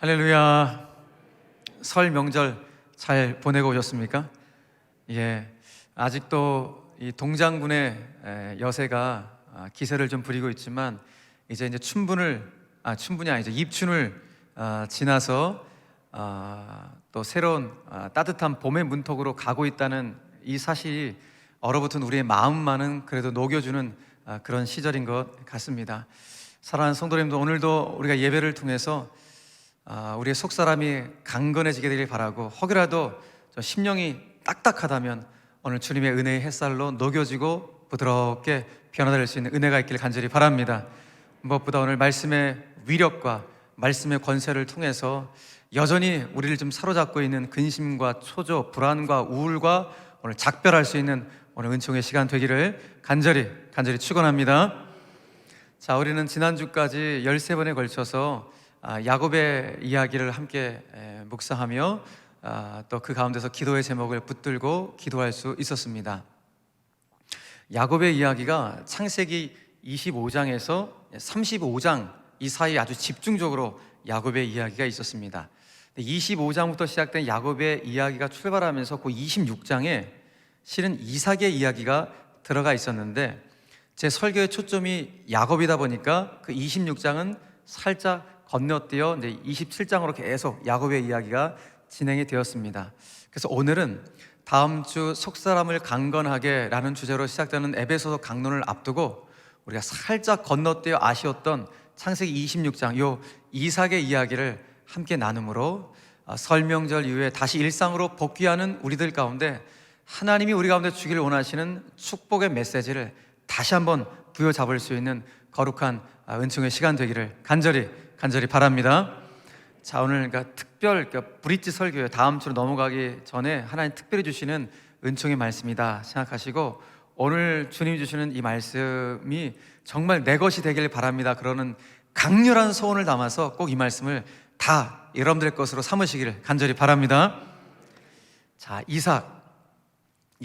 할렐루야. 설 명절 잘 보내고 오셨습니까? 예, 아직도 이 동장군의 여세가 기세를 좀 부리고 있지만 이제 춘분이 아니죠, 입춘을 지나서 또 새로운 따뜻한 봄의 문턱으로 가고 있다는 이 사실이 얼어붙은 우리의 마음만은 그래도 녹여주는 그런 시절인 것 같습니다. 사랑하는 성도님들, 오늘도 우리가 예배를 통해서 우리의 속사람이 강건해지게 되길 바라고, 혹여라도 심령이 딱딱하다면 오늘 주님의 은혜의 햇살로 녹여지고 부드럽게 변화될 수 있는 은혜가 있기를 간절히 바랍니다. 무엇보다 오늘 말씀의 위력과 말씀의 권세를 통해서 여전히 우리를 좀 사로잡고 있는 근심과 초조, 불안과 우울과 오늘 작별할 수 있는 오늘 은총의 시간 되기를 간절히 축원합니다. 자, 우리는 지난주까지 13번에 걸쳐서 야곱의 이야기를 함께 묵상하며 또 그 가운데서 기도의 제목을 붙들고 기도할 수 있었습니다. 야곱의 이야기가 창세기 25장에서 35장 이 사이에 아주 집중적으로 야곱의 이야기가 있었습니다. 25장부터 시작된 야곱의 이야기가 출발하면서 그 26장에 실은 이삭의 이야기가 들어가 있었는데, 제 설교의 초점이 야곱이다 보니까 그 26장은 살짝 건너뛰어 이제 27장으로 계속 야곱의 이야기가 진행이 되었습니다. 그래서 오늘은 다음 주 속사람을 강건하게 라는 주제로 시작되는 에베소서 강론을 앞두고 우리가 살짝 건너뛰어 아쉬웠던 창세기 26장 요 이삭의 이야기를 함께 나눔으로 설 명절 이후에 다시 일상으로 복귀하는 우리들 가운데 하나님이 우리 가운데 주기를 원하시는 축복의 메시지를 다시 한번 부여잡을 수 있는 거룩한 은총의 시간 되기를 간절히 바랍니다. 자, 오늘 특별 브릿지 설교에 다음 주로 넘어가기 전에 하나님 특별히 주시는 은총의 말씀이다 생각하시고, 오늘 주님이 주시는 이 말씀이 정말 내 것이 되길 바랍니다, 그러는 강렬한 소원을 담아서 꼭 이 말씀을 다 여러분들의 것으로 삼으시기를 간절히 바랍니다. 자, 이삭,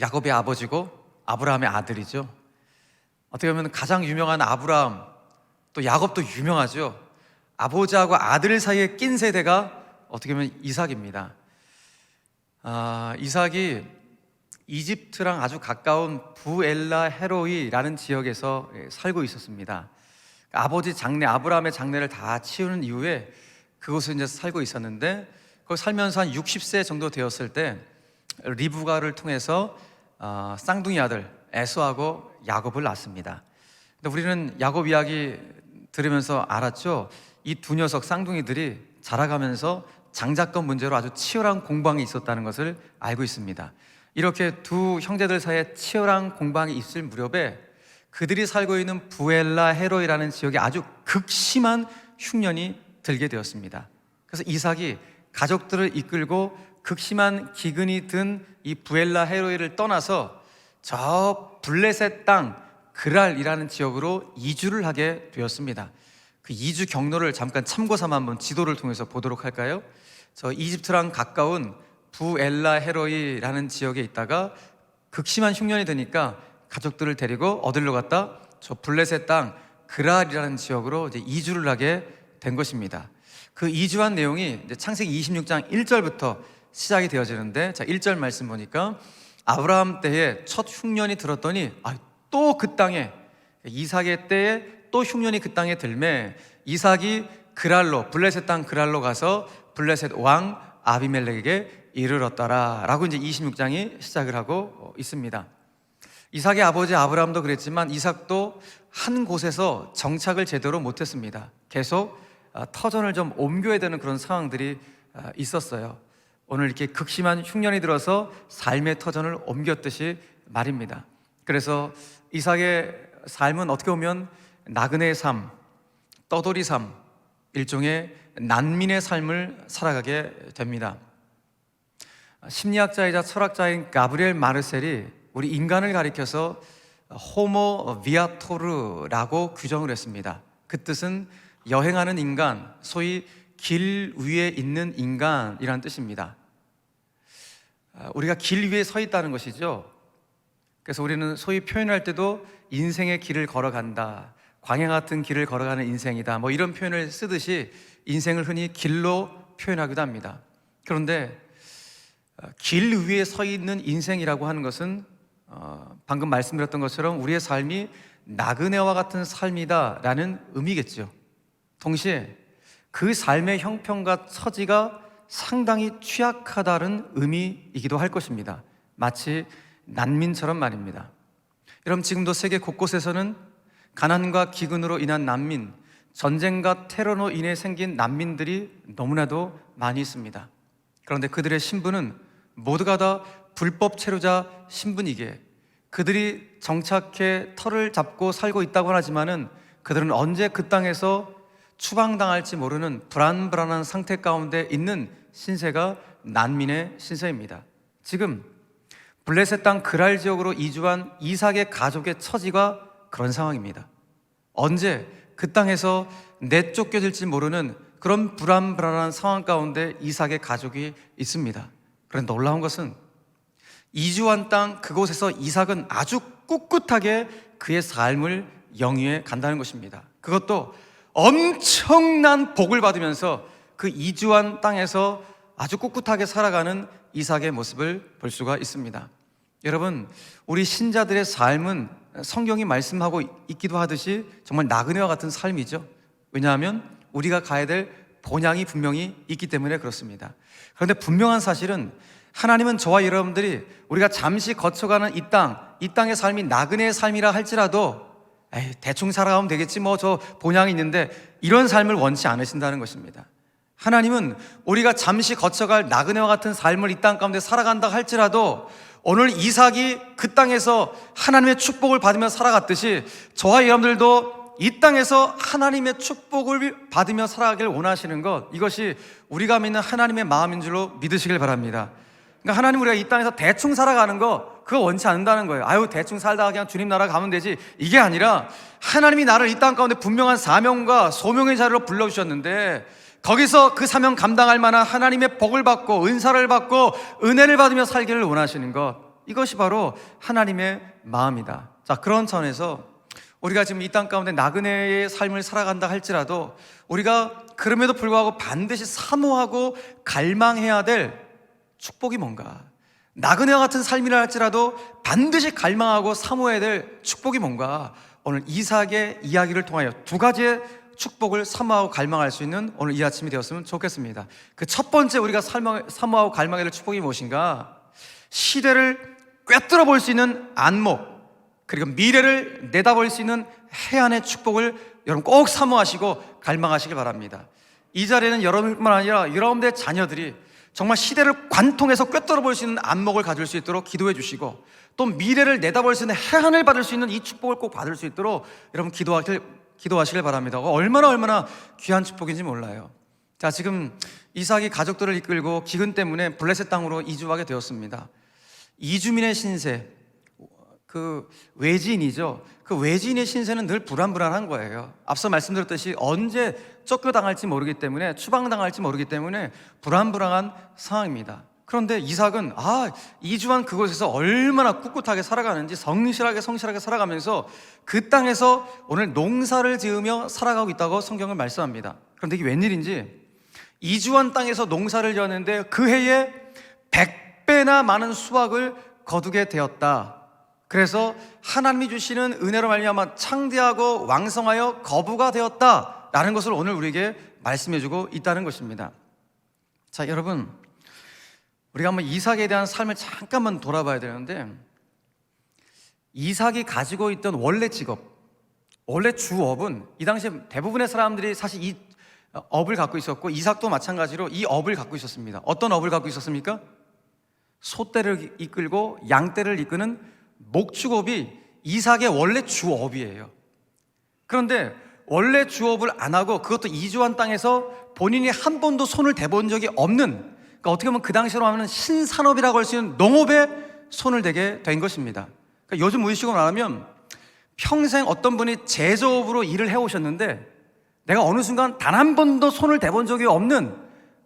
야곱의 아버지고 아브라함의 아들이죠. 어떻게 보면 가장 유명한 아브라함, 또 야곱도 유명하죠. 아버지하고 아들 사이에 낀 세대가 어떻게 보면 이삭입니다. 이삭이 이집트랑 아주 가까운 부엘라 헤로이라는 지역에서 살고 있었습니다. 아버지 장례, 아브라함의 장례를 다 치우는 이후에 그곳에 이제 살고 있었는데, 거기 살면서 한 60세 정도 되었을 때 리브가를 통해서 쌍둥이 아들 에서하고 야곱을 낳습니다. 근데 우리는 야곱 이야기 들으면서 알았죠. 이 두 녀석 쌍둥이들이 자라가면서 장자권 문제로 아주 치열한 공방이 있었다는 것을 알고 있습니다. 이렇게 두 형제들 사이에 치열한 공방이 있을 무렵에 그들이 살고 있는 부엘라 헤로이라는 지역에 아주 극심한 흉년이 들게 되었습니다. 그래서 이삭이 가족들을 이끌고 극심한 기근이 든 이 부엘라 헤로이를 떠나서 저 블레셋 땅 그랄이라는 지역으로 이주를 하게 되었습니다. 그 이주 경로를 잠깐 참고 삼아 한번 지도를 통해서 보도록 할까요? 저 이집트랑 가까운 부엘라 헤로이라는 지역에 있다가 극심한 흉년이 드니까 가족들을 데리고 어디로 갔다? 저 블레셋 땅 그랄이라는 지역으로 이제 이주를 하게 된 것입니다. 그 이주한 내용이 이제 창세기 26장 1절부터 시작이 되어지는데, 자, 1절 말씀 보니까 아브라함 때에 첫 흉년이 들었더니 또 그 땅에, 이삭의 때에 또 흉년이 그 땅에 들매 이삭이 그랄로, 블레셋 땅 그랄로 가서 블레셋 왕 아비멜렉에게 이르렀더라 라고 이제 26장이 시작을 하고 있습니다. 이삭의 아버지 아브라함도 그랬지만 이삭도 한 곳에서 정착을 제대로 못했습니다. 계속 터전을 좀 옮겨야 되는 그런 상황들이 있었어요. 오늘 이렇게 극심한 흉년이 들어서 삶의 터전을 옮겼듯이 말입니다. 그래서 이삭의 삶은 어떻게 보면 나그네의 삶, 떠돌이 삶, 일종의 난민의 삶을 살아가게 됩니다. 심리학자이자 철학자인 가브리엘 마르셀이 우리 인간을 가리켜서 호모 비아토르라고 규정을 했습니다. 그 뜻은 여행하는 인간, 소위 길 위에 있는 인간이라는 뜻입니다. 우리가 길 위에 서 있다는 것이죠. 그래서 우리는 소위 표현할 때도 인생의 길을 걸어간다, 광야 같은 길을 걸어가는 인생이다, 뭐 이런 표현을 쓰듯이 인생을 흔히 길로 표현하기도 합니다. 그런데 길 위에 서 있는 인생이라고 하는 것은 방금 말씀드렸던 것처럼 우리의 삶이 나그네와 같은 삶이다라는 의미겠죠. 동시에 그 삶의 형편과 처지가 상당히 취약하다는 의미이기도 할 것입니다. 마치 난민처럼 말입니다. 여러분, 지금도 세계 곳곳에서는 가난과 기근으로 인한 난민, 전쟁과 테러로 인해 생긴 난민들이 너무나도 많이 있습니다. 그런데 그들의 신분은 모두가 다 불법 체류자 신분이기에 그들이 정착해 터를 잡고 살고 있다고 하지만은 그들은 언제 그 땅에서 추방당할지 모르는 불안불안한 상태 가운데 있는 신세가 난민의 신세입니다. 지금 블레셋 땅 그랄 지역으로 이주한 이삭의 가족의 처지가 그런 상황입니다. 언제 그 땅에서 내쫓겨질지 모르는 그런 불안불안한 상황 가운데 이삭의 가족이 있습니다. 그런데 놀라운 것은 이주한 땅 그곳에서 이삭은 아주 꿋꿋하게 그의 삶을 영위해 간다는 것입니다. 그것도 엄청난 복을 받으면서 그 이주한 땅에서 아주 꿋꿋하게 살아가는 이삭의 모습을 볼 수가 있습니다. 여러분, 우리 신자들의 삶은 성경이 말씀하고 있기도 하듯이 정말 나그네와 같은 삶이죠. 왜냐하면 우리가 가야 될 본향이 분명히 있기 때문에 그렇습니다. 그런데 분명한 사실은 하나님은 저와 여러분들이 우리가 잠시 거쳐가는 이 땅의 삶이 나그네의 삶이라 할지라도 대충 살아가면 되겠지, 뭐 저 본향이 있는데, 이런 삶을 원치 않으신다는 것입니다. 하나님은 우리가 잠시 거쳐갈 나그네와 같은 삶을 이 땅 가운데 살아간다 할지라도 오늘 이삭이 그 땅에서 하나님의 축복을 받으며 살아갔듯이 저와 여러분들도 이 땅에서 하나님의 축복을 받으며 살아가길 원하시는 것, 이것이 우리가 믿는 하나님의 마음인 줄로 믿으시길 바랍니다. 그러니까 하나님, 우리가 이 땅에서 대충 살아가는 거, 그거 원치 않는다는 거예요. 아유, 대충 살다가 그냥 주님 나라 가면 되지, 이게 아니라 하나님이 나를 이 땅 가운데 분명한 사명과 소명의 자리로 불러주셨는데 거기서 그 사명 감당할 만한 하나님의 복을 받고 은사를 받고 은혜를 받으며 살기를 원하시는 것, 이것이 바로 하나님의 마음이다. 자, 그런 차원에서 우리가 지금 이 땅 가운데 나그네의 삶을 살아간다 할지라도 우리가 그럼에도 불구하고 반드시 사모하고 갈망해야 될 축복이 뭔가, 나그네와 같은 삶이라 할지라도 반드시 갈망하고 사모해야 될 축복이 뭔가, 오늘 이삭의 이야기를 통하여 두 가지의 축복을 사모하고 갈망할 수 있는 오늘 이 아침이 되었으면 좋겠습니다. 그 첫 번째 우리가 사모하고 갈망해야 될 축복이 무엇인가? 시대를 꿰뚫어 볼 수 있는 안목, 그리고 미래를 내다볼 수 있는 해안의 축복을 여러분 꼭 사모하시고 갈망하시길 바랍니다. 이 자리에는 여러분뿐만 아니라 여러분들의 자녀들이 정말 시대를 관통해서 꿰뚫어 볼 수 있는 안목을 가질 수 있도록 기도해 주시고, 또 미래를 내다볼 수 있는 해안을 받을 수 있는 이 축복을 꼭 받을 수 있도록 여러분 기도하시길 바랍니다. 얼마나 귀한 축복인지 몰라요. 자, 지금 이삭이 가족들을 이끌고 기근 때문에 블레셋 땅으로 이주하게 되었습니다. 이주민의 신세, 그 외지인이죠. 그 외지인의 신세는 늘 불안불안한 거예요. 앞서 말씀드렸듯이 언제 쫓겨당할지 모르기 때문에, 추방당할지 모르기 때문에 불안불안한 상황입니다. 그런데 이삭은 이주한 그곳에서 얼마나 꿋꿋하게 살아가는지, 성실하게 살아가면서 그 땅에서 오늘 농사를 지으며 살아가고 있다고 성경은 말씀합니다. 그런데 이게 웬일인지 이주한 땅에서 농사를 지었는데 그 해에 100배나 많은 수확을 거두게 되었다. 그래서 하나님이 주시는 은혜로 말미암아 창대하고 왕성하여 거부가 되었다라는 것을 오늘 우리에게 말씀해주고 있다는 것입니다. 자, 여러분, 우리가 한번 이삭에 대한 삶을 잠깐만 돌아봐야 되는데, 이삭이 가지고 있던 원래 직업, 원래 주업은 이 당시에 대부분의 사람들이 사실 이 업을 갖고 있었고, 이삭도 마찬가지로 이 업을 갖고 있었습니다. 어떤 업을 갖고 있었습니까? 소떼를 이끌고 양떼를 이끄는 목축업이 이삭의 원래 주업이에요. 그런데 원래 주업을 안 하고, 그것도 이주한 땅에서 본인이 한 번도 손을 대본 적이 없는, 그러니까 어떻게 보면 그 당시로 하면 신산업이라고 할 수 있는 농업에 손을 대게 된 것입니다. 그러니까 요즘 우리식으로 말하면 평생 어떤 분이 제조업으로 일을 해오셨는데 내가 어느 순간 단 한 번도 손을 대본 적이 없는,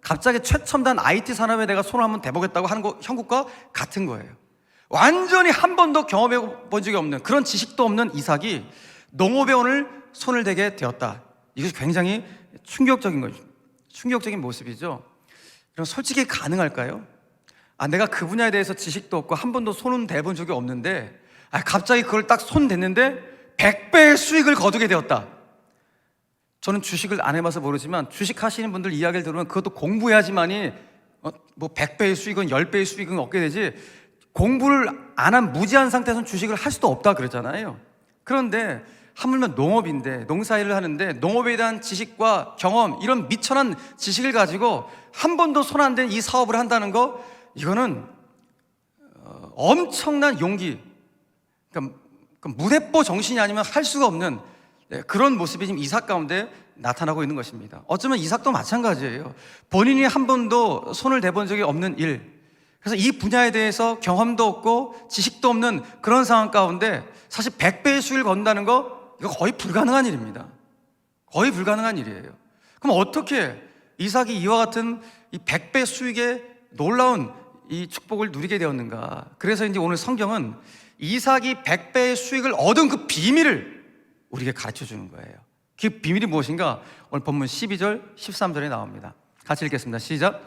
갑자기 최첨단 IT 산업에 내가 손을 한번 대보겠다고 하는 거, 형국과 같은 거예요. 완전히 한 번도 경험해 본 적이 없는, 그런 지식도 없는 이삭이 농업에 오늘 손을 대게 되었다. 이것이 굉장히 충격적인 거죠. 충격적인 모습이죠. 이런 솔직히 가능할까요? 내가 그 분야에 대해서 지식도 없고 한 번도 손은 대본 적이 없는데 갑자기 그걸 딱 손 댔는데 100배의 수익을 거두게 되었다. 저는 주식을 안 해봐서 모르지만 주식 하시는 분들 이야기를 들으면 그것도 공부해야지만이 뭐 100배의 수익은 10배의 수익은 얻게 되지, 공부를 안 한 무지한 상태에서는 주식을 할 수도 없다 그러잖아요. 그런데 하물며 농업인데, 농사일을 하는데 농업에 대한 지식과 경험, 이런 미천한 지식을 가지고 한 번도 손 안 댄 이 사업을 한다는 거, 이거는 엄청난 용기, 그러니까 무대뽀 정신이 아니면 할 수가 없는 그런 모습이 지금 이삭 가운데 나타나고 있는 것입니다. 어쩌면 이삭도 마찬가지예요. 본인이 한 번도 손을 대본 적이 없는 일, 그래서 이 분야에 대해서 경험도 없고 지식도 없는 그런 상황 가운데 사실 100배의 수익을 건다는 거, 이거 거의 불가능한 일입니다. 거의 불가능한 일이에요. 그럼 어떻게 이삭이 이와 같은 이 100배 수익의 놀라운 이 축복을 누리게 되었는가? 그래서 이제 오늘 성경은 이삭이 100배의 수익을 얻은 그 비밀을 우리에게 가르쳐 주는 거예요. 그 비밀이 무엇인가? 오늘 본문 12절, 13절에 나옵니다. 같이 읽겠습니다. 시작.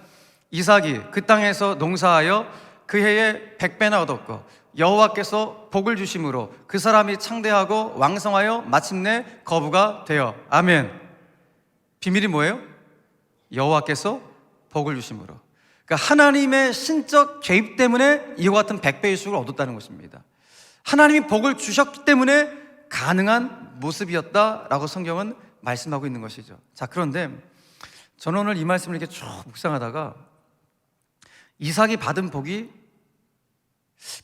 이삭이 그 땅에서 농사하여 그 해에 100배나 얻었고 여호와께서 복을 주심으로 그 사람이 창대하고 왕성하여 마침내 거부가 되어. 아멘. 비밀이 뭐예요? 여호와께서 복을 주심으로. 그러니까 하나님의 신적 개입 때문에 이와 같은 100배의 수익을 얻었다는 것입니다. 하나님이 복을 주셨기 때문에 가능한 모습이었다라고 성경은 말씀하고 있는 것이죠. 자, 그런데 저는 오늘 이 말씀을 이렇게 쭉 묵상하다가 이삭이 받은 복이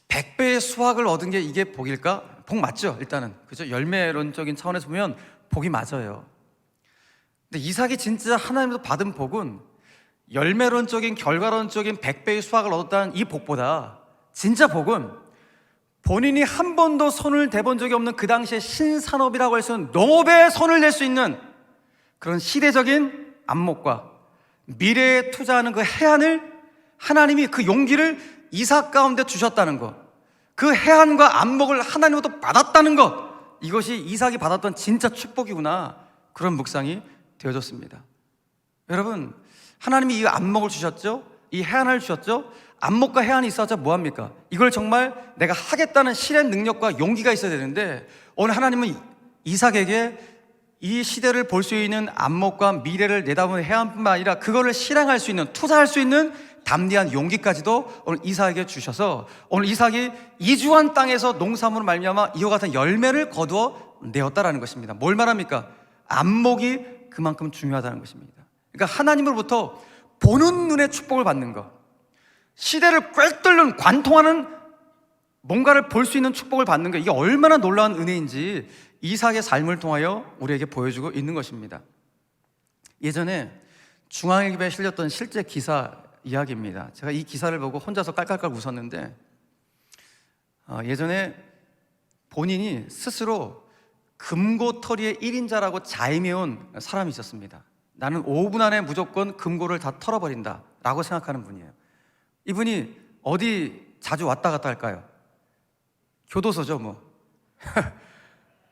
100배의 수확을 얻은 게 이게 복일까? 복 맞죠, 일단은. 그죠? 열매론적인 차원에서 보면 복이 맞아요. 근데 이삭이 진짜 하나님에서 받은 복은 열매론적인, 결과론적인 100배의 수확을 얻었다는 이 복보다 진짜 복은 본인이 한 번도 손을 대본 적이 없는 그 당시에 신산업이라고 할 수 있는 농업에 손을 댈 수 있는 그런 시대적인 안목과 미래에 투자하는 그 해안을, 하나님이 그 용기를 이삭 가운데 주셨다는 것, 그 해안과 안목을 하나님으로부터 받았다는 것, 이것이 이삭이 받았던 진짜 축복이구나, 그런 묵상이 되어졌습니다. 여러분, 하나님이 이 안목을 주셨죠? 이 해안을 주셨죠? 안목과 해안이 있어서 뭐합니까? 이걸 정말 내가 하겠다는 실행 능력과 용기가 있어야 되는데, 오늘 하나님은 이삭에게 이 시대를 볼 수 있는 안목과 미래를 내다보는 해안뿐만 아니라 그거를 실행할 수 있는, 투자할 수 있는 담대한 용기까지도 오늘 이삭에게 주셔서 오늘 이삭이 이주한 땅에서 농사물을 말미암아 이와 같은 열매를 거두어 내었다라는 것입니다. 뭘 말합니까? 안목이 그만큼 중요하다는 것입니다. 그러니까 하나님으로부터 보는 눈의 축복을 받는 것, 시대를 꿰뚫는, 관통하는 뭔가를 볼 수 있는 축복을 받는 것, 이게 얼마나 놀라운 은혜인지 이삭의 삶을 통하여 우리에게 보여주고 있는 것입니다. 예전에 중앙일보에 실렸던 실제 기사 이야기입니다. 제가 이 기사를 보고 혼자서 깔깔깔 웃었는데, 예전에 본인이 스스로 금고털이의 1인자라고 자임해온 사람이 있었습니다. 나는 5분 안에 무조건 금고를 다 털어버린다 라고 생각하는 분이에요. 이분이 어디 자주 왔다 갔다 할까요? 교도소죠, 뭐.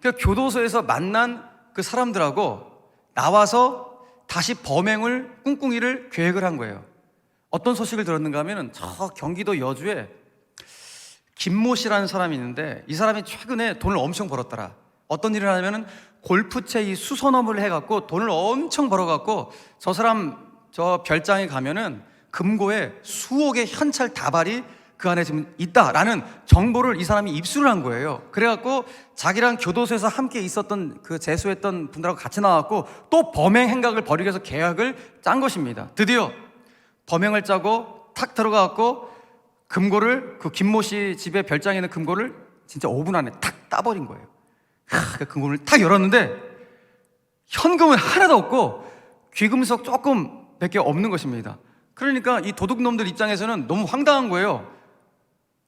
그 교도소에서 만난 그 사람들하고 나와서 다시 범행을 꿍꿍이를 계획을 한 거예요. 어떤 소식을 들었는가 하면은 저 경기도 여주에 김모 씨라는 사람이 있는데, 이 사람이 최근에 돈을 엄청 벌었더라. 어떤 일을 하냐면은 골프채 이 수선업을 해갖고 돈을 엄청 벌어갖고 저 사람 저 별장에 가면은 금고에 수억의 현찰 다발이 그 안에 지금 있다라는 정보를 이 사람이 입수를 한 거예요. 그래갖고 자기랑 교도소에서 함께 있었던 그 재수했던 분들하고 같이 나왔고 또 범행 행각을 벌이기 위해서 계획을 짠 것입니다. 드디어 범행을 짜고 탁 들어가갖고 금고를, 그 김모 씨 집에 별장에 있는 금고를 진짜 5분 안에 탁 따버린 거예요. 그 금고를 탁 열었는데 현금은 하나도 없고 귀금속 조금 밖에 없는 것입니다. 그러니까 이 도둑놈들 입장에서는 너무 황당한 거예요.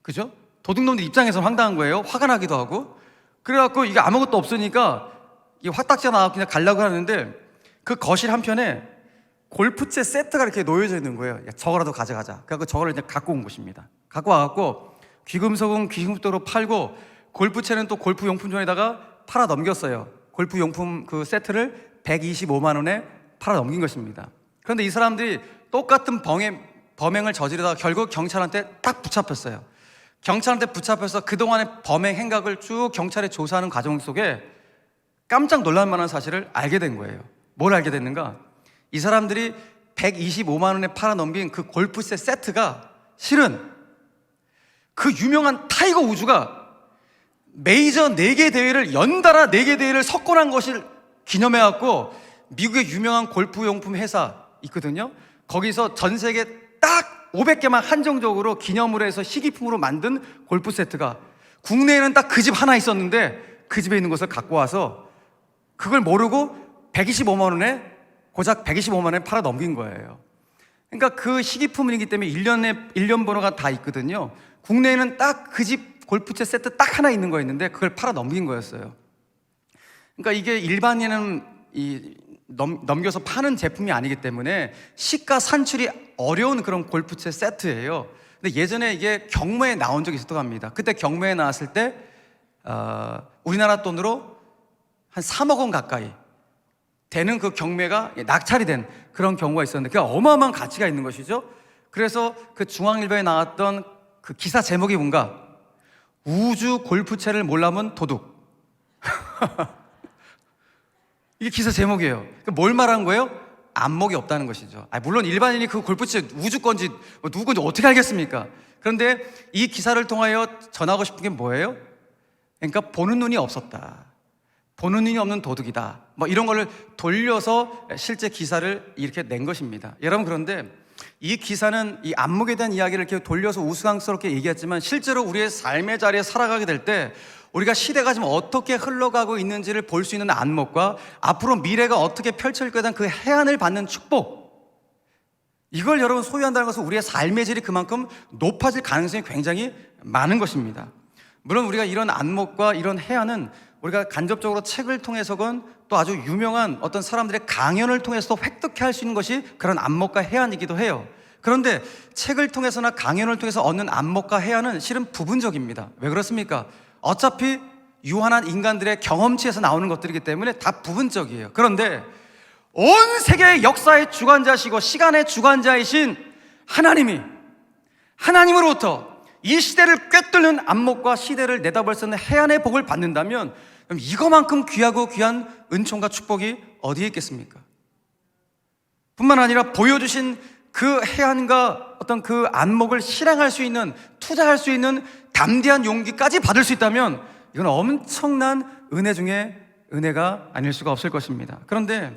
그죠? 도둑놈들 입장에서는 황당한 거예요. 화가 나기도 하고. 그래갖고 이게 아무것도 없으니까 이 화딱지가 나와서 그냥 가려고 하는데 그 거실 한편에 골프채 세트가 이렇게 놓여져 있는 거예요. 야, 저거라도 가져가자. 그래갖고 저거를 이제 갖고 온 것입니다. 갖고 와갖고 귀금속은 귀금속으로 팔고 골프채는 또 골프용품점에다가 팔아 넘겼어요. 골프용품 그 세트를 125만 원에 팔아 넘긴 것입니다. 그런데 이 사람들이 똑같은 범행을 저지르다가 결국 경찰한테 딱 붙잡혔어요. 경찰한테 붙잡혀서 그동안의 범행 행각을 쭉 경찰에 조사하는 과정 속에 깜짝 놀랄 만한 사실을 알게 된 거예요. 뭘 알게 됐는가? 이 사람들이 125만 원에 팔아넘긴 그 골프셋 세트가 실은 그 유명한 타이거 우즈가 메이저 4개 대회를 연달아 4개 대회를 석권한 것을 기념해갖고 미국의 유명한 골프용품 회사 있거든요. 거기서 전 세계 딱 500개만 한정적으로 기념으로 해서 희귀품으로 만든 골프 세트가 국내에는 딱 그 집 하나 있었는데 그 집에 있는 것을 갖고 와서 그걸 모르고 125만 원에 고작 125만 원에 팔아 넘긴 거예요. 그러니까 그 희귀품이기 때문에 1년 번호가 다 있거든요. 국내에는 딱 그 집 골프채 세트 딱 하나 있는 거였는데 그걸 팔아 넘긴 거였어요. 그러니까 이게 일반인은 넘겨서 파는 제품이 아니기 때문에 시가 산출이 어려운 그런 골프채 세트예요. 근데 예전에 이게 경매에 나온 적이 있었다고 합니다. 그때 경매에 나왔을 때 우리나라 돈으로 한 3억 원 가까이 되는 그 경매가 낙찰이 된 그런 경우가 있었는데 그게 어마어마한 가치가 있는 것이죠. 그래서 그 중앙일보에 나왔던 그 기사 제목이 뭔가? 우주 골프채를 몰라면 도둑. 이게 기사 제목이에요. 뭘 말하는 거예요? 안목이 없다는 것이죠. 물론 일반인이 그 골프채 우주 건지 누구 건지 어떻게 알겠습니까? 그런데 이 기사를 통하여 전하고 싶은 게 뭐예요? 그러니까 보는 눈이 없었다. 보는 눈이 없는 도둑이다. 이런 거를 돌려서 실제 기사를 이렇게 낸 것입니다. 여러분, 그런데 이 기사는 이 안목에 대한 이야기를 이렇게 돌려서 우스꽝스럽게 얘기했지만 실제로 우리의 삶의 자리에 살아가게 될 때 우리가 시대가 지금 어떻게 흘러가고 있는지를 볼 수 있는 안목과 앞으로 미래가 어떻게 펼쳐질 거에 대한 그 해안을 받는 축복, 이걸 여러분 소유한다는 것은 우리의 삶의 질이 그만큼 높아질 가능성이 굉장히 많은 것입니다. 물론 우리가 이런 안목과 이런 해안은 우리가 간접적으로 책을 통해서건 또 아주 유명한 어떤 사람들의 강연을 통해서도 획득해 할 수 있는 것이 그런 안목과 해안이기도 해요. 그런데 책을 통해서나 강연을 통해서 얻는 안목과 해안은 실은 부분적입니다. 왜 그렇습니까? 어차피 유한한 인간들의 경험치에서 나오는 것들이기 때문에 다 부분적이에요. 그런데 온 세계의 역사의 주관자시고 시간의 주관자이신 하나님으로부터 이 시대를 꿰뚫는 안목과 시대를 내다볼 수 있는 해안의 복을 받는다면 그럼 이거만큼 귀하고 귀한 은총과 축복이 어디에 있겠습니까? 뿐만 아니라 보여주신 그 해안과 어떤 그 안목을 실행할 수 있는, 투자할 수 있는 담대한 용기까지 받을 수 있다면 이건 엄청난 은혜 중에 은혜가 아닐 수가 없을 것입니다. 그런데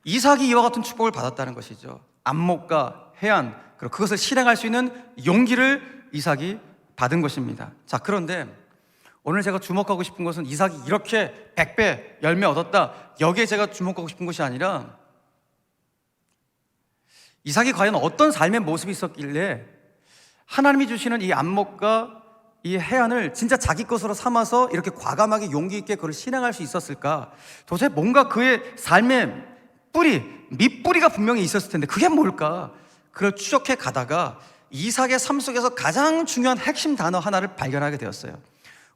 이삭이 이와 같은 축복을 받았다는 것이죠. 안목과 해안, 그리고 그것을 실행할 수 있는 용기를 이삭이 받은 것입니다. 자, 그런데 오늘 제가 주목하고 싶은 것은 이삭이 이렇게 100배 열매 얻었다, 여기에 제가 주목하고 싶은 것이 아니라 이삭이 과연 어떤 삶의 모습이 있었길래 하나님이 주시는 이 안목과 이 해안을 진짜 자기 것으로 삼아서 이렇게 과감하게 용기 있게 그걸 실행할 수 있었을까? 도대체 뭔가 그의 삶의 밑뿌리가 분명히 있었을 텐데 그게 뭘까? 그걸 추적해 가다가 이삭의 삶 속에서 가장 중요한 핵심 단어 하나를 발견하게 되었어요.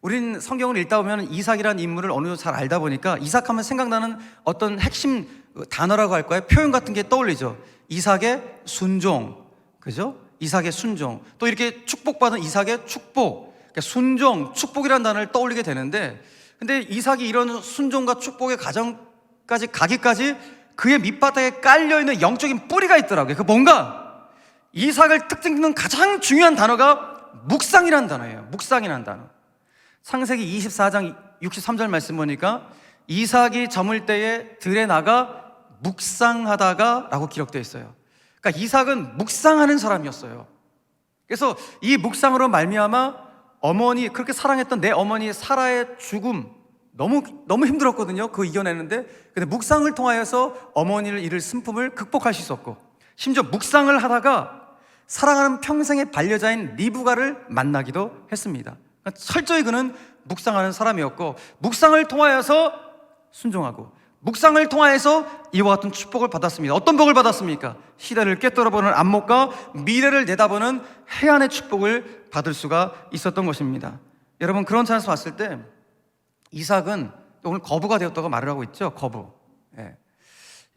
우린 성경을 읽다 보면 이삭이라는 인물을 어느 정도 잘 알다 보니까 이삭하면 생각나는 어떤 핵심 단어라고 할까요? 표현 같은 게 떠올리죠. 이삭의 순종, 그죠? 이삭의 순종. 또 이렇게 축복받은 이삭의 축복, 그러니까 순종, 축복이라는 단어를 떠올리게 되는데, 근데 이삭이 이런 순종과 축복의 과정까지 가기까지 그의 밑바닥에 깔려있는 영적인 뿌리가 있더라고요. 그 뭔가 이삭을 특징짓는 가장 중요한 단어가 묵상이라는 단어예요. 묵상이라는 단어. 창세기 24장 63절 말씀 보니까 이삭이 저물 때에 들에 나가 묵상하다가 라고 기록되어 있어요. 그러니까 이삭은 묵상하는 사람이었어요. 그래서 이 묵상으로 말미암아 어머니, 그렇게 사랑했던 내 어머니 사라의 죽음, 너무 힘들었거든요. 그거 이겨내는데. 근데 묵상을 통하여서 어머니를 잃을 슬픔을 극복할 수 있었고, 심지어 묵상을 하다가 사랑하는 평생의 반려자인 리브가를 만나기도 했습니다. 그러니까 철저히 그는 묵상하는 사람이었고, 묵상을 통하여서 순종하고, 묵상을 통하여서 이와 같은 축복을 받았습니다. 어떤 복을 받았습니까? 시대를 꿰뚫어보는 안목과 미래를 내다보는 해안의 축복을 받을 수가 있었던 것입니다. 여러분, 그런 차원에서 봤을 때 이삭은 오늘 거부가 되었다고 말을 하고 있죠. 거부.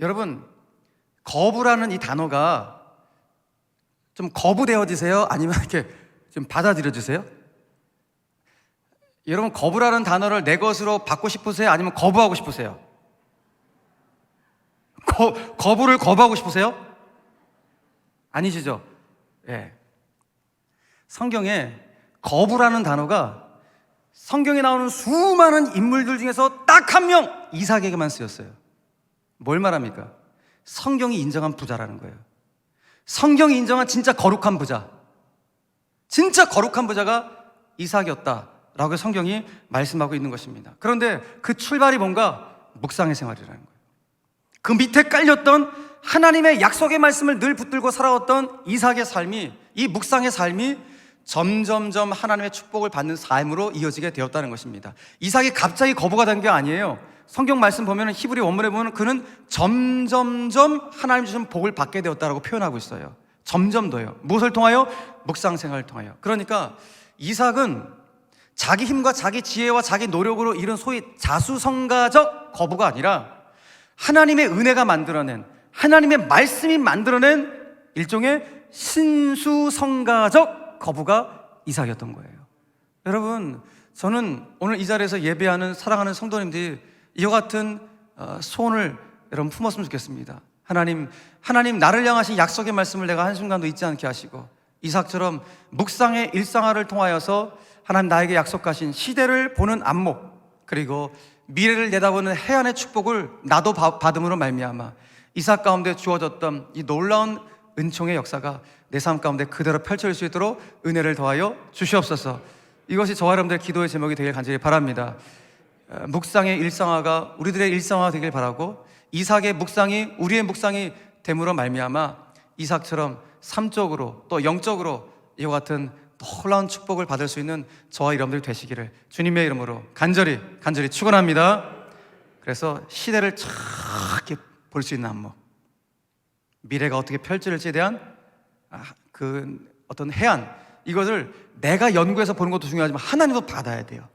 여러분, 거부라는 이 단어가 좀 거부되어지세요? 아니면 이렇게 좀 받아들여주세요? 여러분, 거부라는 단어를 내 것으로 받고 싶으세요? 아니면 거부하고 싶으세요? 거부를 거부하고 싶으세요? 아니시죠? 예. 성경에 거부라는 단어가 성경에 나오는 수많은 인물들 중에서 딱 한 명, 이삭에게만 쓰였어요. 뭘 말합니까? 성경이 인정한 부자라는 거예요. 성경이 인정한 진짜 거룩한 부자, 진짜 거룩한 부자가 이삭이었다라고 성경이 말씀하고 있는 것입니다. 그런데 그 출발이 뭔가 묵상의 생활이라는 거예요. 그 밑에 깔렸던 하나님의 약속의 말씀을 늘 붙들고 살아왔던 이삭의 삶이, 이 묵상의 삶이 점점점 하나님의 축복을 받는 삶으로 이어지게 되었다는 것입니다. 이삭이 갑자기 거부가 된 게 아니에요. 성경 말씀 보면, 히브리 원문에 보면 그는 점점점 하나님 주신 복을 받게 되었다라고 표현하고 있어요. 점점 더요. 무엇을 통하여? 묵상 생활을 통하여. 그러니까 이삭은 자기 힘과 자기 지혜와 자기 노력으로 이룬 소위 자수성가적 거부가 아니라 하나님의 은혜가 만들어낸, 하나님의 말씀이 만들어낸 일종의 신수성가적 거부가 이삭이었던 거예요. 여러분, 저는 오늘 이 자리에서 예배하는 사랑하는 성도님들이 이와 같은 소원을 여러분 품었으면 좋겠습니다. 하나님 나를 향하신 약속의 말씀을 내가 한순간도 잊지 않게 하시고, 이삭처럼 묵상의 일상화를 통하여서 하나님 나에게 약속하신 시대를 보는 안목, 그리고 미래를 내다보는 해안의 축복을 나도 받음으로 말미암아 이삭 가운데 주어졌던 이 놀라운 은총의 역사가 내 삶 가운데 그대로 펼쳐질 수 있도록 은혜를 더하여 주시옵소서. 이것이 저와 여러분들의 기도의 제목이 되길 간절히 바랍니다. 묵상의 일상화가 우리들의 일상화가 되길 바라고, 이삭의 묵상이 우리의 묵상이 됨으로 말미암아 이삭처럼 삶적으로 또 영적으로 이와 같은 놀라운 축복을 받을 수 있는 저와 여러분들이 되시기를 주님의 이름으로 간절히 축원합니다. 그래서 시대를 착 볼 수 있는 안목, 미래가 어떻게 펼쳐질지에 대한 그 어떤 해안, 이것을 내가 연구해서 보는 것도 중요하지만 하나님도 받아야 돼요.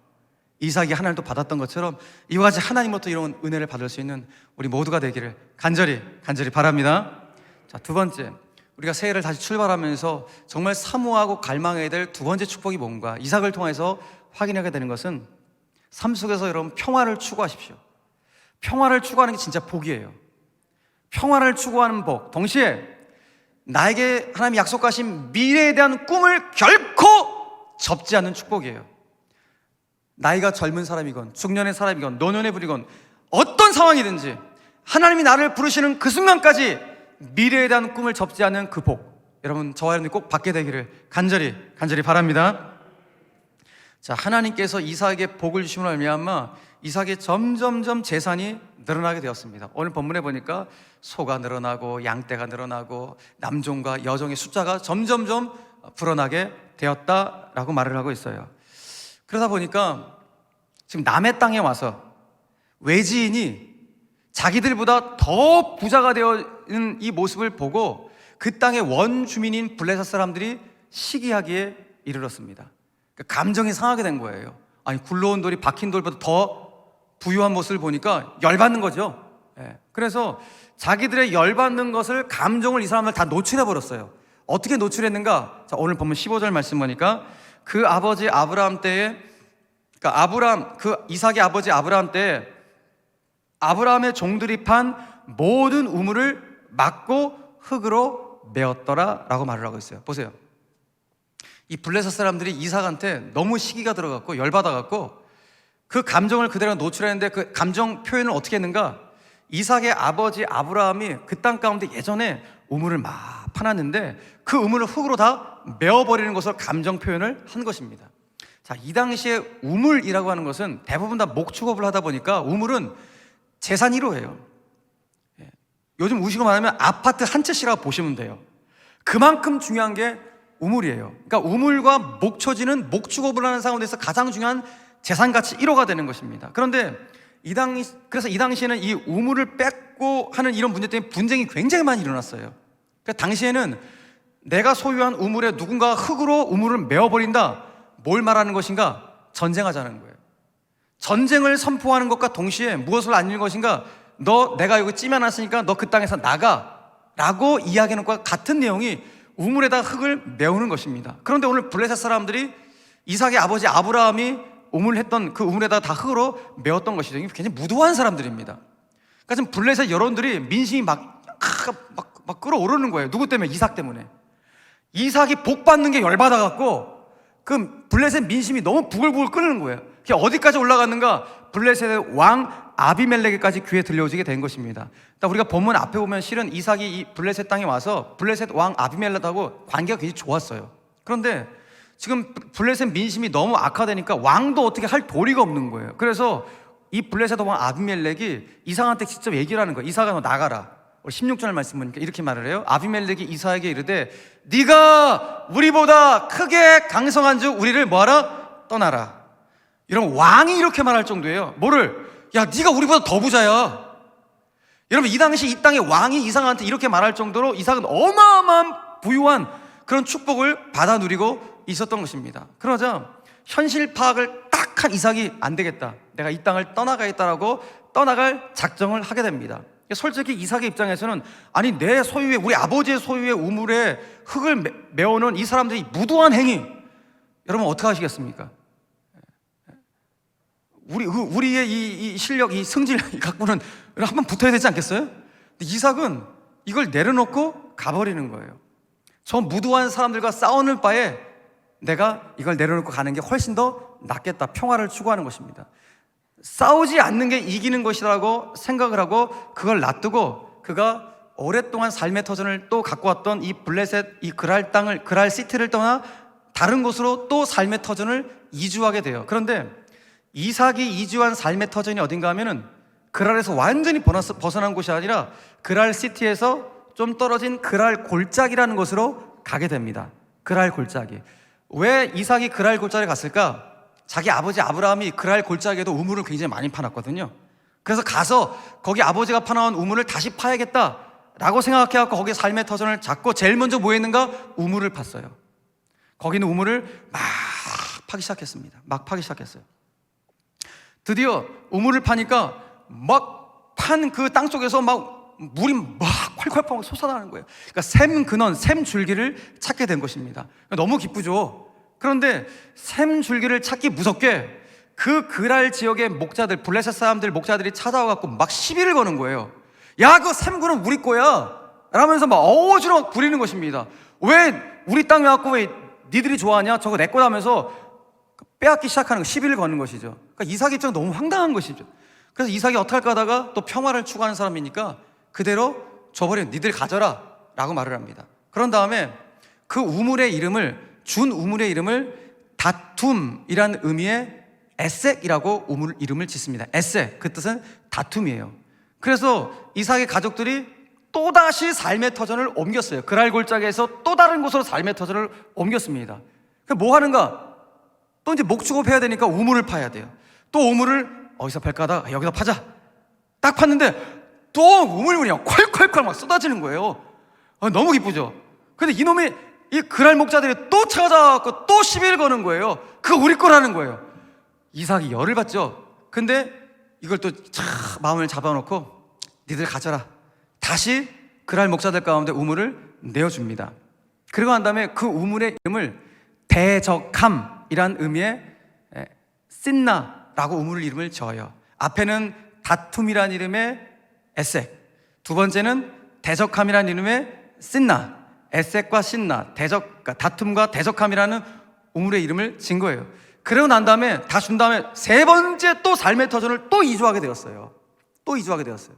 이삭이 하나님도 받았던 것처럼 이와 같이 하나님부터 이런 은혜를 받을 수 있는 우리 모두가 되기를 간절히 바랍니다. 자, 두 번째, 우리가 새해를 다시 출발하면서 정말 사모하고 갈망해야 될 두 번째 축복이 뭔가, 이삭을 통해서 확인하게 되는 것은 삶 속에서 여러분 평화를 추구하십시오. 평화를 추구하는 게 진짜 복이에요. 평화를 추구하는 복, 동시에 나에게 하나님이 약속하신 미래에 대한 꿈을 결코 접지 않는 축복이에요. 나이가 젊은 사람이건 중년의 사람이건 노년의 분이건 어떤 상황이든지 하나님이 나를 부르시는 그 순간까지 미래에 대한 꿈을 접지 않는 그 복, 여러분 저와 여러분이 꼭 받게 되기를 간절히 바랍니다. 자, 하나님께서 이삭에게 복을 주심으로 말미암아 이삭의 점점점 재산이 늘어나게 되었습니다. 오늘 본문에 보니까 소가 늘어나고 양떼가 늘어나고 남종과 여종의 숫자가 점점점 불어나게 되었다라고 말을 하고 있어요. 그러다 보니까 지금 남의 땅에 와서 외지인이 자기들보다 더 부자가 되어 있는 이 모습을 보고 그 땅의 원주민인 블레셋 사람들이 시기하기에 이르렀습니다. 그러니까 감정이 상하게 된 거예요. 아니, 굴러온 돌이 박힌 돌보다 더 부유한 모습을 보니까 열받는 거죠. 그래서 자기들의 열받는 것을, 감정을 이 사람들 다 노출해 버렸어요. 어떻게 노출했는가? 자, 오늘 보면 15절 말씀 보니까 그 아버지 아브라함 때에, 그러니까 이삭의 아버지 아브라함 때에 아브라함의 종들이 판 모든 우물을 막고 흙으로 메었더라 라고 말을 하고 있어요. 보세요. 이 블레셋 사람들이 이삭한테 너무 시기가 들어갔고 열받아갖고 그 감정을 그대로 노출했는데, 그 감정 표현을 어떻게 했는가? 이삭의 아버지 아브라함이 그 땅 가운데 예전에 우물을 막 파놨는데 그 우물을 흙으로 다 메어버리는 것으로 감정 표현을 한 것입니다. 자, 이 당시에 우물이라고 하는 것은 대부분 다 목축업을 하다 보니까 우물은 재산 1호예요. 요즘 우시고 말하면 아파트 한 채씩이라고 보시면 돼요. 그만큼 중요한 게 우물이에요. 그러니까 우물과 목초지는 목축업을 하는 사람에서 가장 중요한 재산 가치 1호가 되는 것입니다. 그런데 그래서 이 당시에는 이 우물을 뺏고 하는 이런 문제 때문에 분쟁이 굉장히 많이 일어났어요. 그러니까 당시에는 내가 소유한 우물에 누군가가 흙으로 우물을 메어버린다, 뭘 말하는 것인가? 전쟁하자는 거예요. 전쟁을 선포하는 것과 동시에 무엇을 알릴 것인가? 내가 여기 찜해놨으니까 너 그 땅에서 나가 라고 이야기하는 것과 같은 내용이 우물에다 흙을 메우는 것입니다. 그런데 오늘 블레셋 사람들이 이삭의 아버지 아브라함이 우물했던 그 우물에다 다 흙으로 메웠던 것이죠. 이게 굉장히 무도한 사람들입니다. 그러니까 지금 블레셋 여론들이 민심이 막 끌어오르는 거예요. 누구 때문에? 이삭 때문에. 이삭이 복 받는 게 열받아갖고 그 블레셋 민심이 너무 부글부글 끓는 거예요. 그게 어디까지 올라갔는가? 블레셋의 왕 아비멜렉에까지 귀에 들려오게 된 것입니다. 그러니까 우리가 본문 앞에 보면 실은 이삭이 이 블레셋 땅에 와서 블레셋 왕 아비멜렉하고 관계가 굉장히 좋았어요. 그런데 지금 블레셋 민심이 너무 악화되니까 왕도 어떻게 할 도리가 없는 거예요. 그래서 이 블레셋 왕 아비멜렉이 이삭한테 직접 얘기를 하는 거예요. 이삭아, 너 나가라. 16절 말씀 보니까 이렇게 말을 해요. 아비멜렉이 이삭에게 이르되 네가 우리보다 크게 강성한 즉 우리를 뭐하라? 떠나라. 여러분, 왕이 이렇게 말할 정도예요. 뭐를? 야, 네가 우리보다 더 부자야. 여러분, 이 당시 이 땅의 왕이 이삭한테 이렇게 말할 정도로 이삭은 어마어마한 부유한 그런 축복을 받아 누리고 있었던 것입니다. 그러자 현실 파악을 딱 한 이삭이 안 되겠다, 내가 이 땅을 떠나가겠다라고 떠나갈 작정을 하게 됩니다. 솔직히 이삭의 입장에서는 아니, 내 소유의, 우리 아버지의 소유의 우물에 흙을 메워놓은 이 사람들이 무도한 행위, 여러분 어떻게 하시겠습니까? 우리의 이 실력, 이 성질 갖고는 한번 붙어야 되지 않겠어요? 근데 이삭은 이걸 내려놓고 가버리는 거예요. 저 무도한 사람들과 싸우는 바에 내가 이걸 내려놓고 가는 게 훨씬 더 낫겠다, 평화를 추구하는 것입니다. 싸우지 않는 게 이기는 것이라고 생각을 하고 그걸 놔두고 그가 오랫동안 삶의 터전을 또 갖고 왔던 이 블레셋, 이 그랄 땅을, 그랄 시티를 떠나 다른 곳으로 또 삶의 터전을 이주하게 돼요. 그런데 이삭이 이주한 삶의 터전이 어딘가 하면은 그랄에서 완전히 벗어난 곳이 아니라 그랄 시티에서 좀 떨어진 그랄 골짜기라는 곳으로 가게 됩니다. 그랄 골짜기. 왜 이삭이 그랄 골짜기에 갔을까? 자기 아버지 아브라함이 그랄 골짜기에도 우물을 굉장히 많이 파놨거든요. 그래서 가서 거기 아버지가 파놓은 우물을 다시 파야겠다라고 생각해갖고 거기 삶의 터전을 잡고 제일 먼저 뭐 했는가? 우물을 팠어요. 거기는 우물을 막 파기 시작했습니다. 막 파기 시작했어요. 드디어 우물을 파니까 막 판 그 땅 속에서 막 물이 막 콸콸 솟아나는 거예요. 그러니까 샘 근원, 샘 줄기를 찾게 된 것입니다. 너무 기쁘죠. 그런데 샘 줄기를 찾기 무섭게 그 그랄 지역의 목자들, 블레셋 사람들 목자들이 찾아와갖고 막 시비를 거는 거예요. 야, 그 샘 근원 우리 거야 라면서 막 어지러 부리는 것입니다. 왜 우리 땅에 왔고 왜 니들이 좋아하냐? 저거 내 거라면서 빼앗기 시작하는 거, 시비를 거는 것이죠. 그러니까 이삭 입장 너무 황당한 것이죠. 그래서 이삭이 어떻게 할까 하다가 또 평화를 추구하는 사람이니까 그대로 줘버려, 니들 가져라 라고 말을 합니다. 그런 다음에 그 우물의 이름을, 준 우물의 이름을 다툼이라는 의미의 에섹이라고 우물 이름을 짓습니다. 에섹, 그 뜻은 다툼이에요. 그래서 이삭의 가족들이 또다시 삶의 터전을 옮겼어요. 그랄 골짜기에서 또 다른 곳으로 삶의 터전을 옮겼습니다. 뭐 하는가? 또 이제 목축업 해야 되니까 우물을 파야 돼요. 또 우물을 어디서 팔까 하다가 여기서 파자. 딱 팠는데 또 우물물이 콸콸콸 막 쏟아지는 거예요. 너무 기쁘죠. 근데 이놈이 이 그랄 목자들이 또 찾아와서 또 시비를 거는 거예요. 그거 우리 거라는 거예요. 이삭이 열을 받죠. 근데 이걸 또 마음을 잡아놓고 니들 가져라. 다시 그랄 목자들 가운데 우물을 내어줍니다. 그리고 난 다음에 그 우물의 이름을 대적함이란 의미의 신나라고 우물 이름을 지어요. 앞에는 다툼이란 이름의 에섹, 두 번째는 대적함이란 이름의 신나, 에섹과 신나, 그러니까 다툼과 대적함이라는 우물의 이름을 진 거예요. 그러고 난 다음에 다 준 다음에 세 번째 또 삶의 터전을 또 이주하게 되었어요. 또 이주하게 되었어요.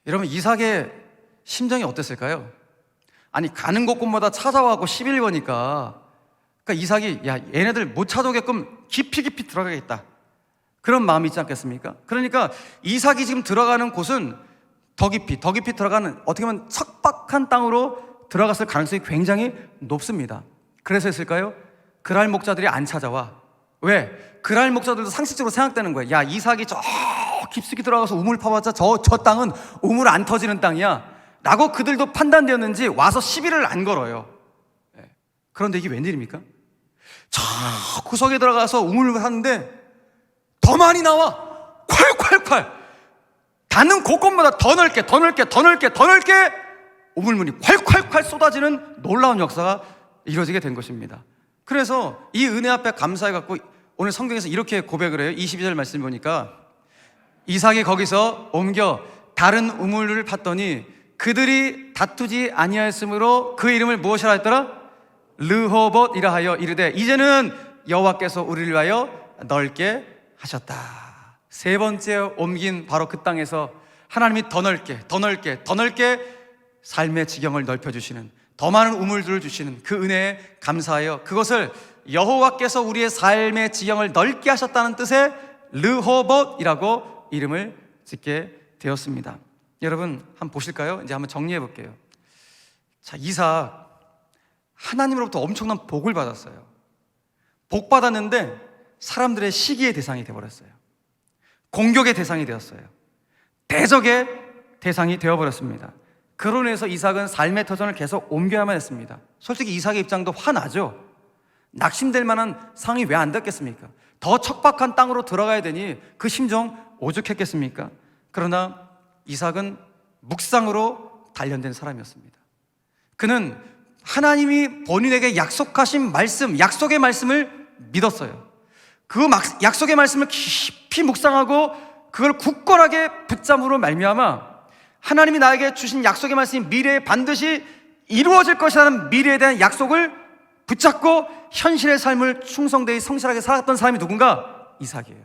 여러분, 이삭의 심정이 어땠을까요? 아니, 가는 곳곳마다 찾아와서 시비를 거니까, 그러니까 이삭이 야, 얘네들 못 찾아오게끔 깊이 들어가겠다, 그런 마음이 있지 않겠습니까? 그러니까 이삭이 지금 들어가는 곳은 더 깊이 들어가는, 어떻게 보면 척박한 땅으로 들어갔을 가능성이 굉장히 높습니다. 그래서 했을까요? 그랄 목자들이 안 찾아와. 왜? 그랄 목자들도 상식적으로 생각되는 거예요. 야, 이삭이 저 깊숙이 들어가서 우물 파봤자 저 땅은 우물 안 터지는 땅이야 라고 그들도 판단되었는지 와서 시비를 안 걸어요. 그런데 이게 웬일입니까? 저 구석에 들어가서 우물을 하는데 더 많이 나와. 콸콸콸. 닿는 곳곳마다 더 넓게 우물물이 콸콸콸 쏟아지는 놀라운 역사가 이루어지게 된 것입니다. 그래서 이 은혜 앞에 감사해갖고 오늘 성경에서 이렇게 고백을 해요. 22절 말씀 보니까 이삭이 거기서 옮겨 다른 우물을 팠더니 그들이 다투지 아니하였으므로 그 이름을 무엇이라 했더라? 르호봇이라 하여 이르되 이제는 여호와께서 우리를 위하여 넓게 하셨다. 세 번째 옮긴 바로 그 땅에서 하나님이 더 넓게 더 넓게 더 넓게 삶의 지경을 넓혀주시는, 더 많은 우물들을 주시는 그 은혜에 감사하여 그것을 여호와께서 우리의 삶의 지경을 넓게 하셨다는 뜻의 르호봇이라고 이름을 짓게 되었습니다. 여러분 한번 보실까요? 이제 한번 정리해 볼게요. 자, 이삭 하나님으로부터 엄청난 복을 받았어요. 복 받았는데 사람들의 시기의 대상이 되어버렸어요. 공격의 대상이 되었어요. 대적의 대상이 되어버렸습니다. 그로 인해서 이삭은 삶의 터전을 계속 옮겨야만 했습니다. 솔직히 이삭의 입장도 화나죠. 낙심될 만한 상황이 왜 안 됐겠습니까? 더 척박한 땅으로 들어가야 되니 그 심정 오죽했겠습니까? 그러나 이삭은 묵상으로 단련된 사람이었습니다. 그는 하나님이 본인에게 약속하신 말씀, 약속의 말씀을 믿었어요. 그 약속의 말씀을 깊이 묵상하고 그걸 굳건하게 붙잡음으로 말미암아 하나님이 나에게 주신 약속의 말씀이 미래에 반드시 이루어질 것이라는 미래에 대한 약속을 붙잡고 현실의 삶을 충성되이 성실하게 살았던 사람이 누군가? 이삭이에요.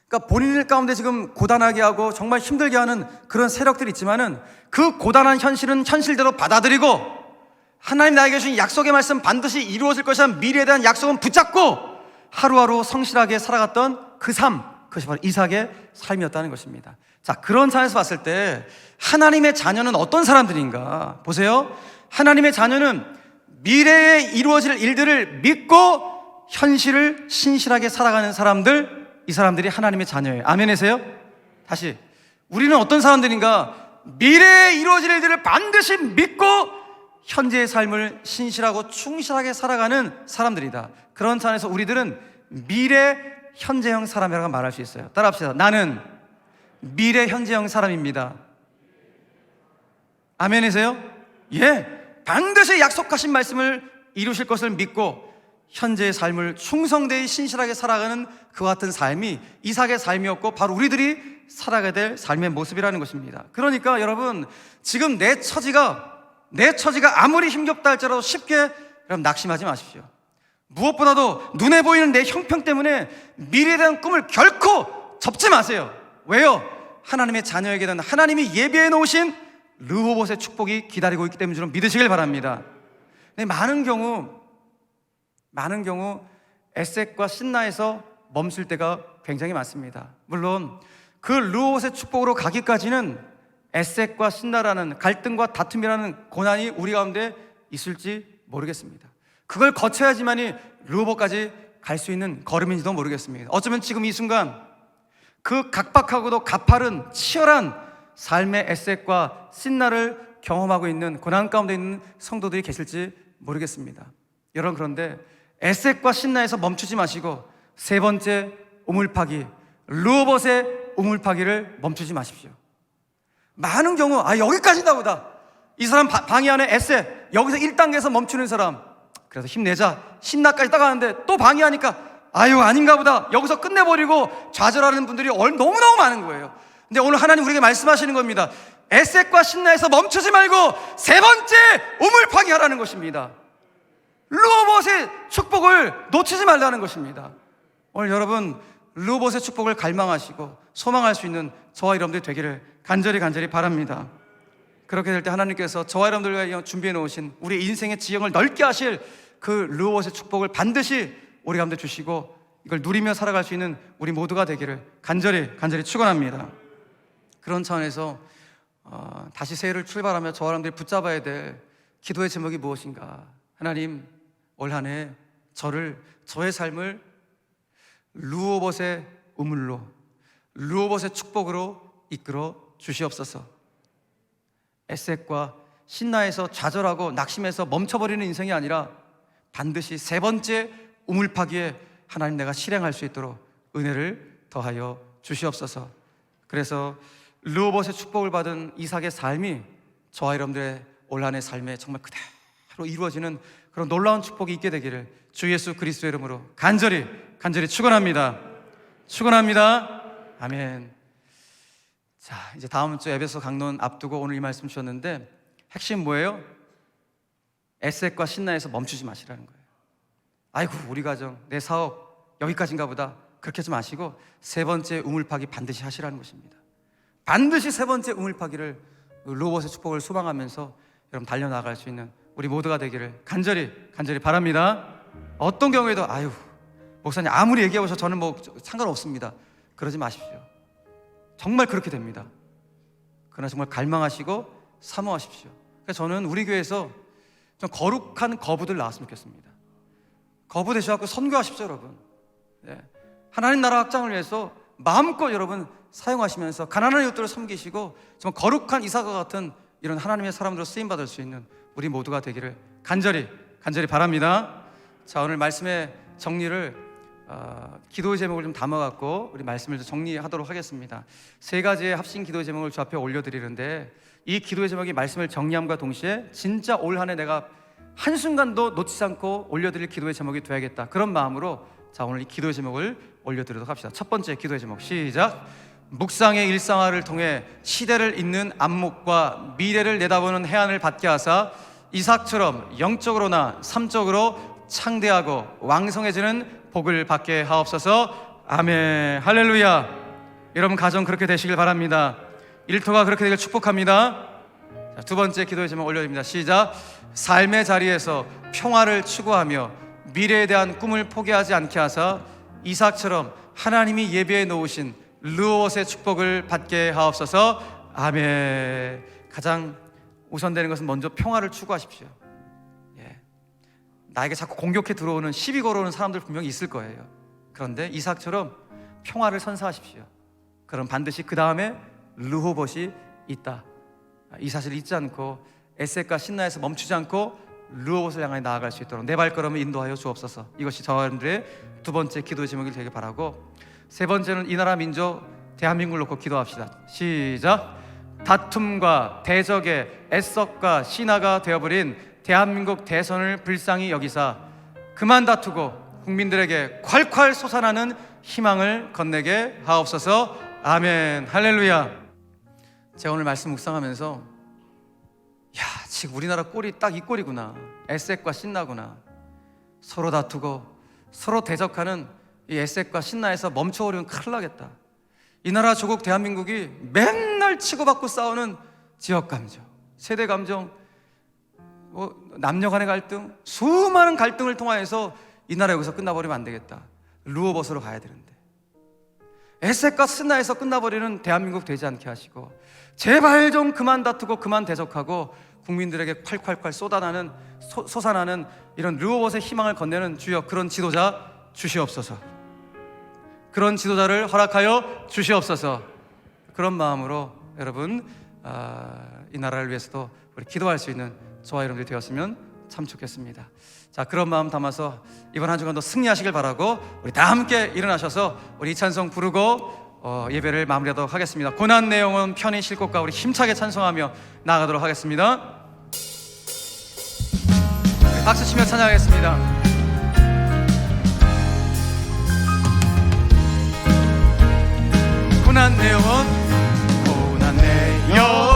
그러니까 본인 가운데 지금 고단하게 하고 정말 힘들게 하는 그런 세력들이 있지만은 그 고단한 현실은 현실대로 받아들이고 하나님 나에게 주신 약속의 말씀 반드시 이루어질 것이라는 미래에 대한 약속은 붙잡고 하루하루 성실하게 살아갔던 그 삶, 그것이 바로 이삭의 삶이었다는 것입니다. 자, 그런 상황에서 봤을 때 하나님의 자녀는 어떤 사람들인가? 보세요. 하나님의 자녀는 미래에 이루어질 일들을 믿고 현실을 신실하게 살아가는 사람들, 이 사람들이 하나님의 자녀예요. 아멘이세요? 다시, 우리는 어떤 사람들인가? 미래에 이루어질 일들을 반드시 믿고 현재의 삶을 신실하고 충실하게 살아가는 사람들이다. 그런 차원에서 우리들은 미래 현재형 사람이라고 말할 수 있어요. 따라합시다. 나는 미래 현재형 사람입니다. 아멘이세요? 예, 반드시 약속하신 말씀을 이루실 것을 믿고 현재의 삶을 충성되이 신실하게 살아가는 그와 같은 삶이 이삭의 삶이었고 바로 우리들이 살아가야 될 삶의 모습이라는 것입니다. 그러니까 여러분, 지금 내 처지가 아무리 힘겹다 할지라도 쉽게 여러분 낙심하지 마십시오. 무엇보다도 눈에 보이는 내 형편 때문에 미래에 대한 꿈을 결코 접지 마세요. 왜요? 하나님의 자녀에게는 하나님이 예비해 놓으신 르호봇의 축복이 기다리고 있기 때문인 줄 믿으시길 바랍니다. 근데 많은 경우 에색과 신나에서 멈출 때가 굉장히 많습니다. 물론 그 르호봇의 축복으로 가기까지는 에색과 신나라는 갈등과 다툼이라는 고난이 우리 가운데 있을지 모르겠습니다. 그걸 거쳐야지만이 르호봇까지 갈 수 있는 걸음인지도 모르겠습니다. 어쩌면 지금 이 순간 그 각박하고도 가파른 치열한 삶의 에색과 신나를 경험하고 있는 고난 가운데 있는 성도들이 계실지 모르겠습니다. 여러분, 그런데 에색과 신나에서 멈추지 마시고 세 번째 우물파기, 르호봇의 우물파기를 멈추지 마십시오. 많은 경우 여기까지인가 보다. 이 사람 방해 안에 에색, 여기서 1단계에서 멈추는 사람, 그래서 힘내자 신나까지 따가는데 또 방해하니까 아닌가 보다, 여기서 끝내버리고 좌절하는 분들이 너무너무 많은 거예요. 근데 오늘 하나님 우리에게 말씀하시는 겁니다. 에색과 신나에서 멈추지 말고 세 번째 우물파기 하라는 것입니다. 르호봇의 축복을 놓치지 말라는 것입니다. 오늘 여러분, 르호봇의 축복을 갈망하시고 소망할 수 있는 저와 여러분들이 되기를 간절히 바랍니다. 그렇게 될 때 하나님께서 저와 여러분들을 위해 준비해 놓으신 우리 인생의 지형을 넓게 하실 그 르호봇의 축복을 반드시 우리 가운데 주시고 이걸 누리며 살아갈 수 있는 우리 모두가 되기를 간절히 축원합니다. 그런 차원에서 다시 새해를 출발하며 저와 여러분들이 붙잡아야 될 기도의 제목이 무엇인가? 하나님, 올 한 해 저의 삶을 르호봇의 우물로, 르호봇의 축복으로 이끌어 주시옵소서. 에색과 신나에서 좌절하고 낙심해서 멈춰버리는 인생이 아니라 반드시 세 번째 우물파기에 하나님 내가 실행할 수 있도록 은혜를 더하여 주시옵소서. 그래서 르호봇의 축복을 받은 이삭의 삶이 저와 여러분들의 올 한해 삶에 정말 그대로 이루어지는 그런 놀라운 축복이 있게 되기를 주 예수 그리스도의 이름으로 간절히 축원합니다. 축원합니다. 아멘. 자, 이제 다음 주 에베소 강론 앞두고 오늘 이 말씀 주셨는데 핵심 뭐예요? 에셋과 신나에서 멈추지 마시라는 거예요. 아이고 우리 가정, 내 사업 여기까지인가 보다 그렇게 하지 마시고 세 번째 우물파기 반드시 하시라는 것입니다. 반드시 세 번째 우물파기를 르호봇의 축복을 소망하면서 여러분 달려나갈 수 있는 우리 모두가 되기를 간절히 바랍니다. 어떤 경우에도 아유 목사님 아무리 얘기해 보셔 저는 뭐 상관없습니다. 그러지 마십시오. 정말 그렇게 됩니다. 그러나 정말 갈망하시고 사모하십시오. 그래서 저는 우리 교회에서 좀 거룩한 거부들 나왔으면 좋겠습니다. 거부 되셔갖고 선교하십시오 여러분. 네. 하나님 나라 확장을 위해서 마음껏 여러분 사용하시면서 가난한 이웃들을 섬기시고 정말 거룩한 이삭과 같은 이런 하나님의 사람들로 쓰임받을 수 있는 우리 모두가 되기를 간절히 바랍니다. 자, 오늘 말씀의 정리를 기도의 제목을 좀 담아갖고 우리 말씀을 좀 정리하도록 하겠습니다. 세 가지의 합심 기도의 제목을 주 앞에 올려드리는데 이 기도의 제목이 말씀을 정리함과 동시에 진짜 올 한 해 내가 한순간도 놓치지 않고 올려드릴 기도의 제목이 되야겠다 그런 마음으로 자 오늘 이 기도의 제목을 올려드리도록 합시다. 첫 번째 기도의 제목 시작. 묵상의 일상화를 통해 시대를 잇는 안목과 미래를 내다보는 해안을 받게 하사 이삭처럼 영적으로나 삶적으로 창대하고 왕성해지는 복을 받게 하옵소서. 아멘. 할렐루야. 여러분 가정 그렇게 되시길 바랍니다. 일터가 그렇게 되길 축복합니다. 자, 두 번째 기도의 제목 올려드립니다. 시작. 삶의 자리에서 평화를 추구하며 미래에 대한 꿈을 포기하지 않게 하사 이삭처럼 하나님이 예비해 놓으신 르호봇의 축복을 받게 하옵소서. 아멘. 가장 우선되는 것은 먼저 평화를 추구하십시오. 예. 나에게 자꾸 공격해 들어오는 시비 걸어오는 사람들 분명히 있을 거예요. 그런데 이삭처럼 평화를 선사하십시오. 그럼 반드시 그 다음에 르호봇이 있다. 이 사실을 잊지 않고 에셋과 신나에서 멈추지 않고 르호봇을 향해 나아갈 수 있도록 내 발걸음을 인도하여 주옵소서. 이것이 저와 여러분들의 두 번째 기도의 제목이 되길 바라고, 세 번째는 이 나라 민족 대한민국을 놓고 기도합시다. 시작. 다툼과 대적의 애석과 신하가 되어버린 대한민국 대선을 불쌍히 여기사 그만 다투고 국민들에게 콸콸 솟아나는 희망을 건네게 하옵소서. 아멘. 할렐루야. 제가 오늘 말씀 묵상하면서 야, 지금 우리나라 꼴이 딱 이 꼴이구나. 에셋과 신나구나. 서로 다투고 서로 대적하는 이 에셋과 신나에서 멈춰오려면 큰일 나겠다. 이 나라 조국 대한민국이 맨날 치고받고 싸우는 지역 감정, 세대 감정, 남녀 간의 갈등, 수많은 갈등을 통하여서 이 나라 여기서 끝나버리면 안 되겠다. 르호봇으로 가야 되는데 에셋과 신나에서 끝나버리는 대한민국 되지 않게 하시고 제발 좀 그만 다투고 그만 대적하고 국민들에게 콸콸콸 쏟아나는 이런 르호봇의 희망을 건네는 주여 그런 지도자 주시옵소서. 그런 지도자를 허락하여 주시옵소서. 그런 마음으로 여러분 이 나라를 위해서도 우리 기도할 수 있는 저와 여러분들이 되었으면 참 좋겠습니다. 자, 그런 마음 담아서 이번 한 주간도 승리하시길 바라고 우리 다 함께 일어나셔서 우리 이 찬송 부르고 예배를 마무리하도록 하겠습니다. 고난 내 영혼 편히 쉴 곳과 우리 힘차게 찬송하며 나아가도록 하겠습니다. 박수 치며 찬양하겠습니다. 고난 내 영혼, 고난 내 영혼